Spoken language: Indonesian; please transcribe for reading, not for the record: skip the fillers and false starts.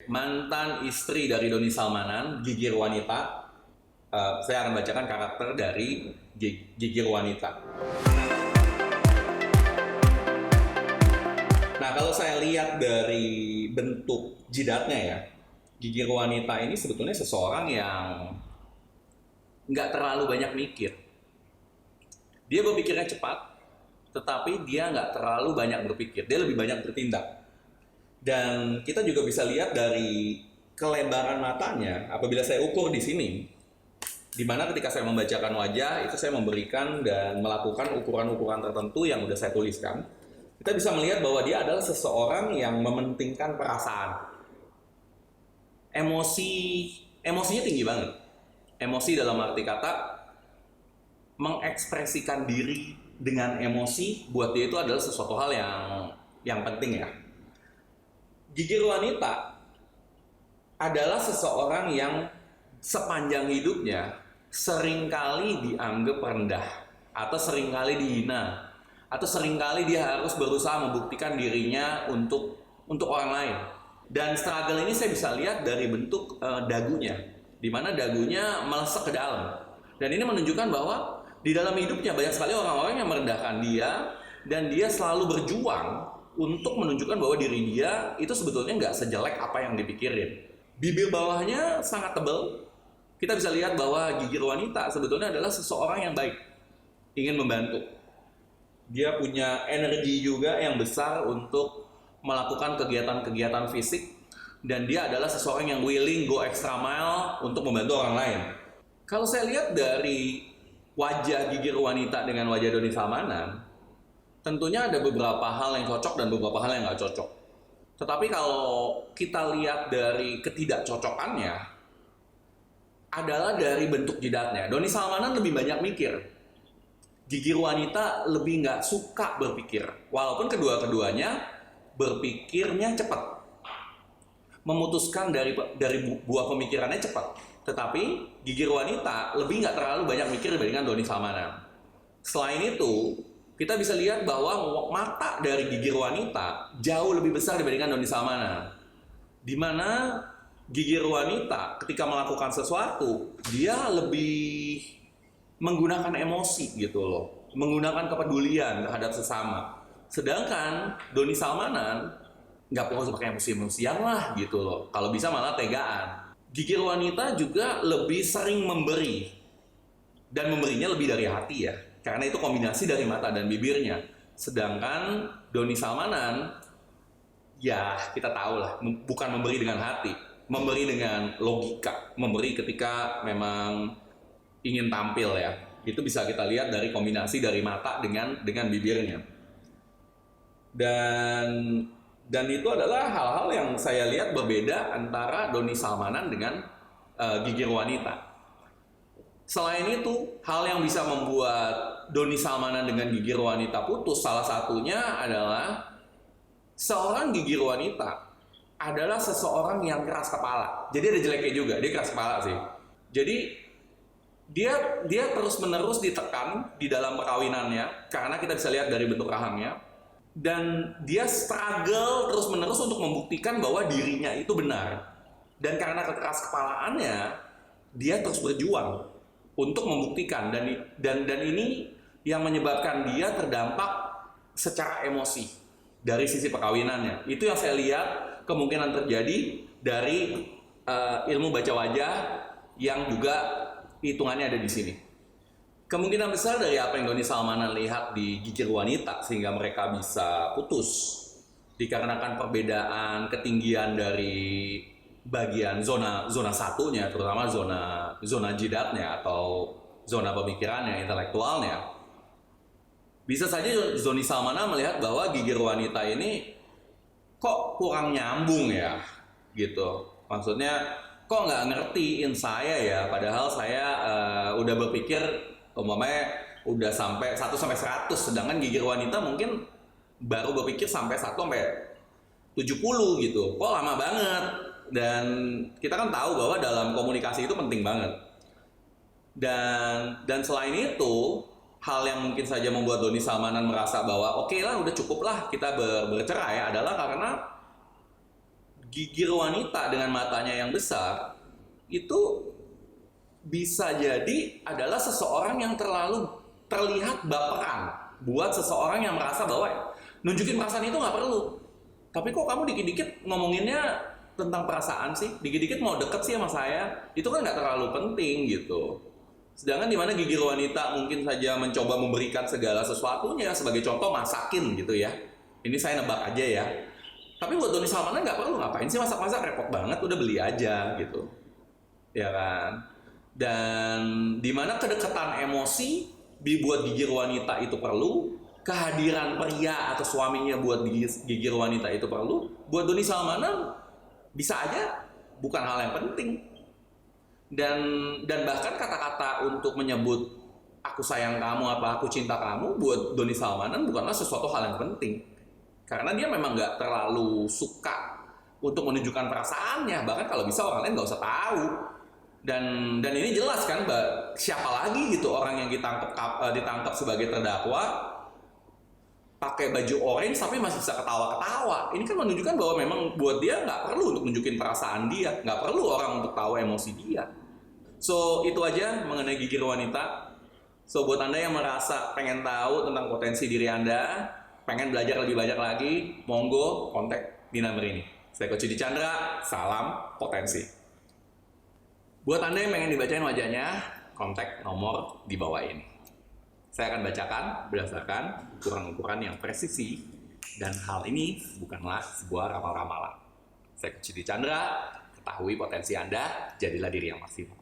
Mantan istri dari Doni Salmanan, Gigir Wanita. Saya akan bacakan karakter dari Gigir Wanita. Nah, kalau saya lihat dari bentuk jidatnya ya, Gigir Wanita ini sebetulnya seseorang yang nggak terlalu banyak mikir. Dia berpikirnya cepat, tetapi dia nggak terlalu banyak berpikir. Dia lebih banyak bertindak. Dan kita juga bisa lihat dari kelebaran matanya apabila saya ukur di sini, di mana ketika saya membacakan wajah itu saya memberikan dan melakukan ukuran-ukuran tertentu yang udah saya tuliskan. Kita bisa melihat bahwa dia adalah seseorang yang mementingkan perasaan. Emosinya tinggi banget. Emosi dalam arti kata mengekspresikan diri dengan emosi buat dia itu adalah sesuatu hal yang penting ya. Gigir Wanita adalah seseorang yang sepanjang hidupnya seringkali dianggap rendah atau seringkali dihina atau seringkali dia harus berusaha membuktikan dirinya untuk orang lain. Dan struggle ini saya bisa lihat dari bentuk dagunya, di mana dagunya melesek ke dalam. Dan ini menunjukkan bahwa di dalam hidupnya banyak sekali orang-orang yang merendahkan dia dan dia selalu berjuang untuk menunjukkan bahwa diri dia itu sebetulnya nggak sejelek apa yang dipikirin. Bibir bawahnya sangat tebal. Kita bisa lihat bahwa Gigir Wanita sebetulnya adalah seseorang yang baik, ingin membantu. Dia punya energi juga yang besar untuk melakukan kegiatan-kegiatan fisik, dan dia adalah seseorang yang willing go extra mile untuk membantu orang lain. Kalau saya lihat dari wajah Gigir Wanita dengan wajah Doni Salmanan, tentunya ada beberapa hal yang cocok dan beberapa hal yang nggak cocok. Tetapi kalau kita lihat dari ketidakcocokannya, adalah dari bentuk jidatnya. Doni Salmanan lebih banyak mikir. Gigir Wanita lebih nggak suka berpikir. Walaupun kedua-keduanya berpikirnya cepat. Memutuskan dari buah pemikirannya cepat. Tetapi Gigir Wanita lebih nggak terlalu banyak mikir dibandingkan Doni Salmanan. Selain itu, kita bisa lihat bahwa mata dari Gigir Wanita jauh lebih besar dibandingkan Doni Salmanan. Di mana Gigir Wanita ketika melakukan sesuatu, dia lebih menggunakan emosi gitu loh. Menggunakan kepedulian terhadap sesama. Sedangkan Doni Salmanan nggak perlu pakai emosi-emosian lah gitu loh. Kalau bisa malah tegaan. Gigir Wanita juga lebih sering memberi. Dan memberinya lebih dari hati ya. Karena itu kombinasi dari mata dan bibirnya. Sedangkan Doni Salmanan, ya kita tahu lah, bukan memberi dengan hati, memberi dengan logika, memberi ketika memang ingin tampil ya. Itu bisa kita lihat dari kombinasi dari mata dengan bibirnya. Dan itu adalah hal-hal yang saya lihat berbeda antara Doni Salmanan dengan Gigir Wanita. Selain itu, hal yang bisa membuat Doni Salmanan dengan Gigir Wanita putus, salah satunya adalah seorang Gigir Wanita adalah seseorang yang keras kepala. Jadi ada jeleknya juga, dia keras kepala sih. Jadi dia terus-menerus ditekan di dalam perkawinannya, karena kita bisa lihat dari bentuk rahangnya. Dan dia struggle terus-menerus untuk membuktikan bahwa dirinya itu benar. Dan karena kekeras kepalaannya, dia terus berjuang untuk membuktikan, dan ini yang menyebabkan dia terdampak secara emosi dari sisi perkawinannya. Itu yang saya lihat kemungkinan terjadi dari ilmu baca wajah yang juga hitungannya ada di sini. Kemungkinan besar dari apa yang Doni Salmanan lihat di Gigir Wanita sehingga mereka bisa putus dikarenakan perbedaan ketinggian dari bagian zona satunya, terutama zona jidatnya atau zona pemikirannya, intelektualnya. Bisa saja Doni Salmanan melihat bahwa Gigir Wanita ini kok kurang nyambung ya, gitu. Maksudnya kok nggak ngertiin saya ya, padahal saya udah berpikir umpamanya udah sampai 1 sampai 100, sedangkan Gigir Wanita mungkin baru berpikir sampai 1 sampai 70 gitu. Kok lama banget? Dan kita kan tahu bahwa dalam komunikasi itu penting banget. Dan selain itu, hal yang mungkin saja membuat Doni Salmanan merasa bahwa oke lah, udah cukup lah kita bercerai adalah karena gigir wanita dengan matanya yang besar itu bisa jadi adalah seseorang yang terlalu terlihat baperan buat seseorang yang merasa bahwa nunjukin perasaan itu nggak perlu. Tapi kok kamu dikit-dikit ngomonginnya tentang perasaan sih, dikit-dikit mau deket sih sama saya, itu kan nggak terlalu penting gitu. Sedangkan dimana gigir wanita mungkin saja mencoba memberikan segala sesuatunya, sebagai contoh masakin gitu ya. Ini saya nebak aja ya. Tapi buat Doni Salmanan nggak perlu, ngapain sih masak-masak, repot banget, udah beli aja gitu. Ya kan? Dan dimana kedekatan emosi dibuat gigir wanita itu perlu, kehadiran pria atau suaminya buat gigir wanita itu perlu, buat Doni Salmanan bisa aja bukan hal yang penting. Dan bahkan kata-kata untuk menyebut aku sayang kamu apa aku cinta kamu buat Doni Salmanan bukanlah sesuatu hal yang penting, karena dia memang nggak terlalu suka untuk menunjukkan perasaannya. Bahkan kalau bisa orang lain nggak usah tahu. Dan ini jelas kan, siapa lagi gitu orang yang ditangkap sebagai terdakwa pakai baju orange tapi masih bisa ketawa-ketawa. Ini kan menunjukkan bahwa memang buat dia nggak perlu untuk nunjukin perasaan dia, nggak perlu orang untuk tahu emosi dia. So itu aja mengenai gigir wanita. So buat Anda yang merasa pengen tahu tentang potensi diri Anda, pengen belajar lebih banyak lagi, monggo kontak di nomor ini. Saya Coach Yudi Chandra, salam potensi. Buat Anda yang pengen dibacain wajahnya, kontak nomor di bawah ini. Saya akan bacakan berdasarkan ukuran-ukuran yang presisi, dan hal ini bukanlah sebuah ramal-ramalan. Saya Coach Yudi Chandra, ketahui potensi Anda, jadilah diri yang maksimal.